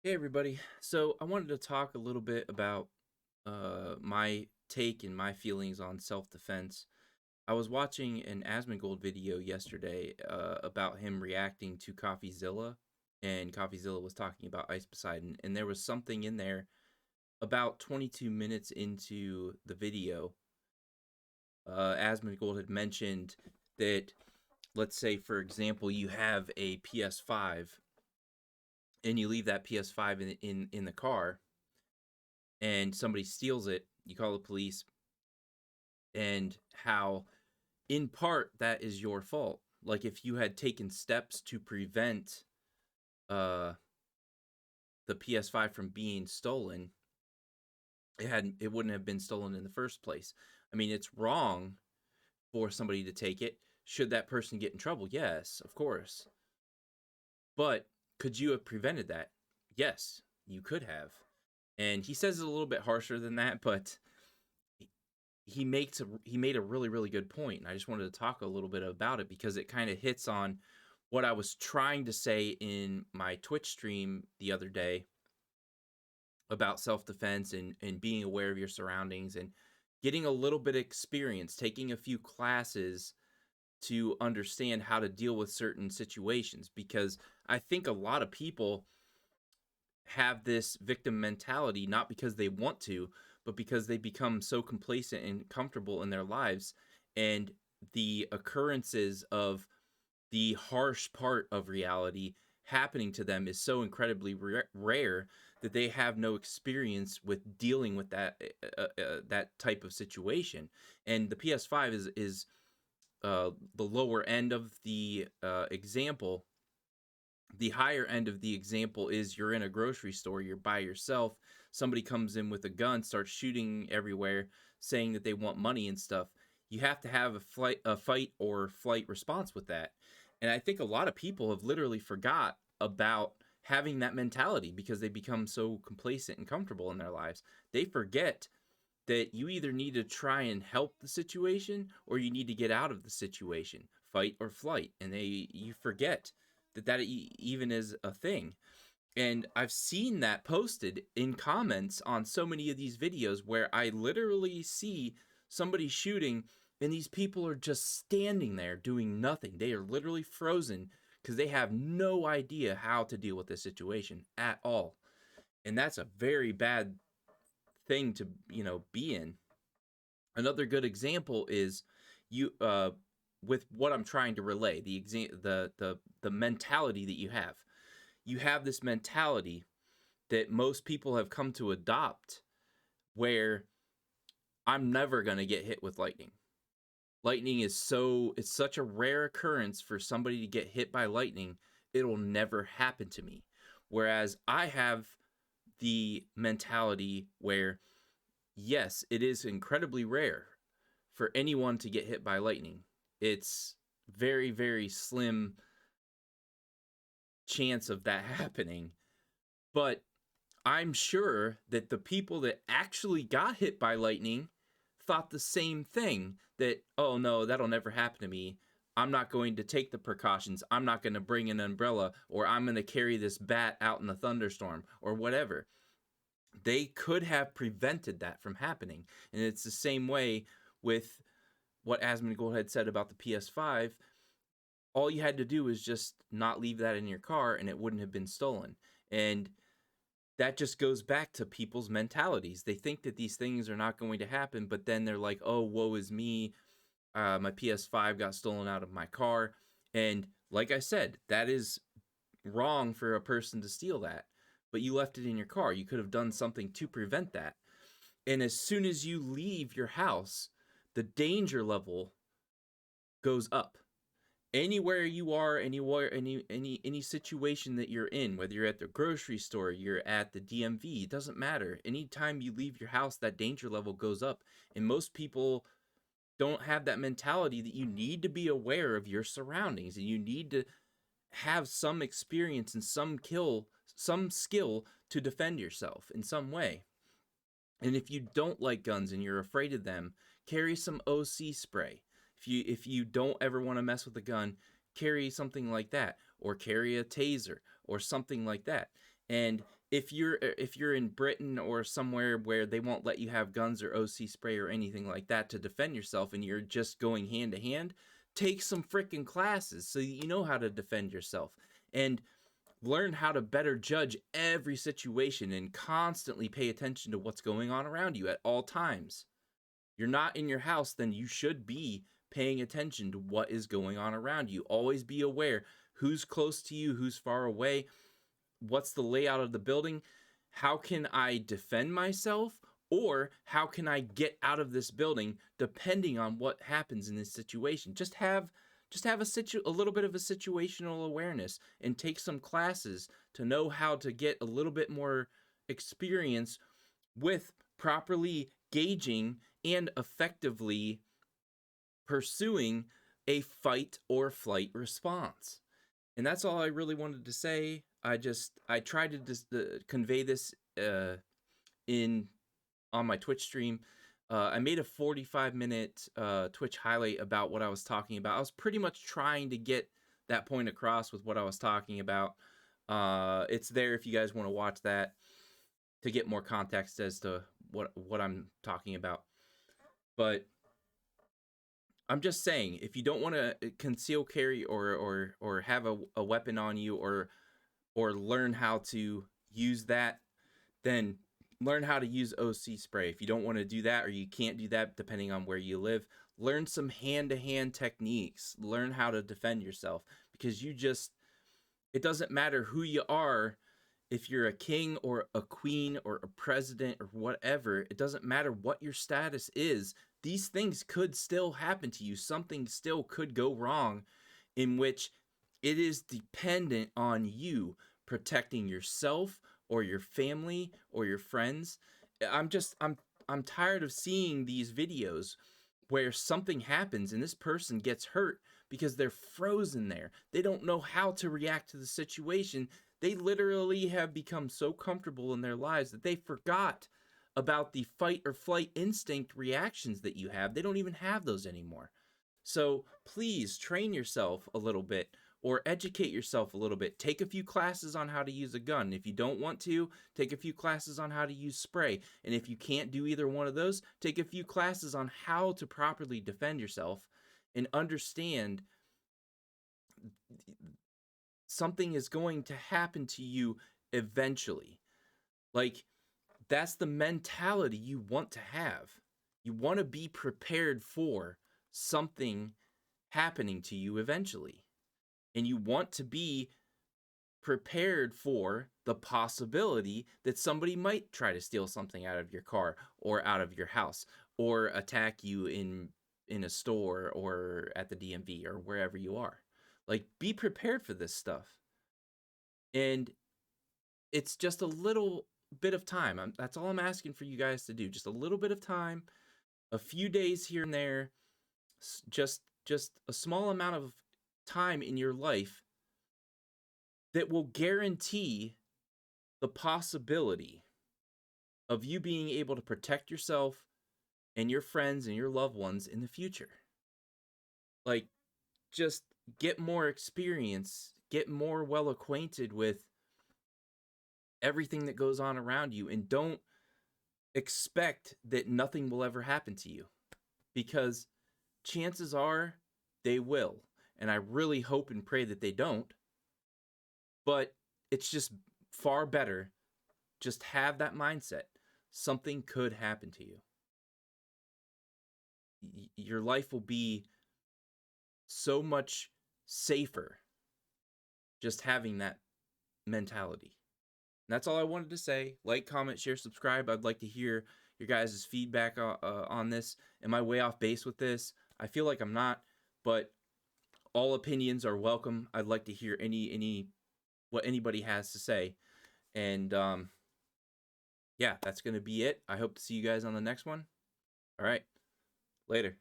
Hey everybody. So I wanted to talk a little bit about my take and my feelings on self-defense. I was watching an Asmongold video yesterday about him reacting to CoffeeZilla, and CoffeeZilla was talking about Ice Poseidon, and there was something in there about 22 minutes into the video. Asmongold had mentioned that, let's say, for example, you have a PS5 and you leave that PS5 in the car and somebody steals it, you call the police, and how in part that is your fault. Like if you had taken steps to prevent uh the PS5 from being stolen, it wouldn't have been stolen in the first place. I mean, it's wrong for somebody to take it. Should that person get in trouble? Yes, of course. But could you have prevented that? Yes, you could have. And he says it a little bit harsher than that, but he made a really good point, and I just wanted to talk a little bit about it because it kind of hits on what I was trying to say in my Twitch stream the other day about self-defense and being aware of your surroundings and getting a little bit of experience, taking a few classes to understand how to deal with certain situations, because I think a lot of people have this victim mentality not because they want to, but because they become so complacent and comfortable in their lives, and the occurrences of the harsh part of reality happening to them is so incredibly rare that they have no experience with dealing with that type of situation. And the PS5 is the lower end of the example. The higher end of the example is you're in a grocery store, you're by yourself, somebody comes in with a gun, starts shooting everywhere, saying that they want money and stuff. You have to have a fight or flight response with that. And I think a lot of people have literally forgot about having that mentality because they become so complacent and comfortable in their lives. They forget that you either need to try and help the situation or you need to get out of the situation, fight or flight. And you forget that even is a thing. And I've seen that posted in comments on so many of these videos where I literally see somebody shooting and these people are just standing there doing nothing. They are literally frozen because they have no idea how to deal with this situation at all. And that's a very bad thing to, be in. Another good example is you with what I'm trying to relay, the mentality that you have. You have this mentality that most people have come to adopt where I'm never going to get hit with lightning. Lightning is it's such a rare occurrence for somebody to get hit by lightning, it'll never happen to me. Whereas I have the mentality where yes, it is incredibly rare for anyone to get hit by lightning. It's very slim chance of that happening. But I'm sure that the people that actually got hit by lightning thought the same thing, that, oh no, that'll never happen to me. I'm not going to take the precautions. I'm not going to bring an umbrella, or I'm going to carry this bat out in the thunderstorm, or whatever. They could have prevented that from happening. And it's the same way with what Asmongold had said about the PS5. All you had to do was just not leave that in your car and it wouldn't have been stolen. And that just goes back to people's mentalities. They think that these things are not going to happen, but then they're like, oh, woe is me. My PS5 got stolen out of my car. And like I said, that is wrong for a person to steal that. But you left it in your car. You could have done something to prevent that. And as soon as you leave your house, the danger level goes up. Anywhere you are, anywhere, any situation that you're in, whether you're at the grocery store, you're at the DMV, it doesn't matter. Anytime you leave your house, that danger level goes up. And most people don't have that mentality that you need to be aware of your surroundings and you need to have some experience and some skill to defend yourself in some way. And if you don't like guns and you're afraid of them, carry some OC spray. If you don't ever want to mess with a gun, carry something like that, or carry a taser or something like that. And if you're in Britain or somewhere where they won't let you have guns or OC spray or anything like that to defend yourself, and you're just going hand to hand, take some freaking classes so you know how to defend yourself, and learn how to better judge every situation and constantly pay attention to what's going on around you at all times. You're not in your house, then you should be paying attention to what is going on around you. Always be aware who's close to you, who's far away, what's the layout of the building, how can I defend myself, or how can I get out of this building depending on what happens in this situation. Just have a little bit of a situational awareness and take some classes to know how to get a little bit more experience with properly gauging and effectively pursuing a fight or flight response. And that's all I really wanted to say. I tried to just convey this in on my Twitch stream. I made a 45-minute Twitch highlight about what I was talking about. I was pretty much trying to get that point across with what I was talking about. It's there if you guys want to watch that to get more context as to what I'm talking about. But I'm just saying, if you don't want to conceal carry or have a weapon on you or learn how to use that, then learn how to use OC spray. If you don't want to do that or you can't do that depending on where you live, learn some hand-to-hand techniques. Learn how to defend yourself, because it doesn't matter who you are. If you're a king or a queen or a president or whatever, it doesn't matter what your status is. These things could still happen to you. Something still could go wrong, in which it is dependent on you protecting yourself or your family or your friends. I'm tired of seeing these videos where something happens and this person gets hurt because they're frozen there. They don't know how to react to the situation. They literally have become so comfortable in their lives that they forgot about the fight or flight instinct reactions that you have. They don't even have those anymore. So please train yourself a little bit or educate yourself a little bit. Take a few classes on how to use a gun. If you don't want to, take a few classes on how to use spray. And if you can't do either one of those, take a few classes on how to properly defend yourself and understand something is going to happen to you eventually. Like, that's the mentality you want to have. You want to be prepared for something happening to you eventually. And you want to be prepared for the possibility that somebody might try to steal something out of your car or out of your house or attack you in a store or at the DMV or wherever you are. Like, be prepared for this stuff. And it's just a little bit of time. That's all I'm asking for you guys to do. Just a little bit of time, a few days here and there, just a small amount of time in your life that will guarantee the possibility of you being able to protect yourself and your friends and your loved ones in the future. Like, just get more experience, get more well acquainted with everything that goes on around you, and don't expect that nothing will ever happen to you, because chances are they will. And I really hope and pray that they don't. But it's just far better. Just have that mindset. Something could happen to you. Your life will be so much safer just having that mentality. And that's all I wanted to say. Like, comment, share, subscribe. I'd like to hear your guys' feedback on this. Am I way off base with this? I feel like I'm not, but all opinions are welcome. I'd like to hear any what anybody has to say. And yeah, that's going to be it. I hope to see you guys on the next one. All right. Later.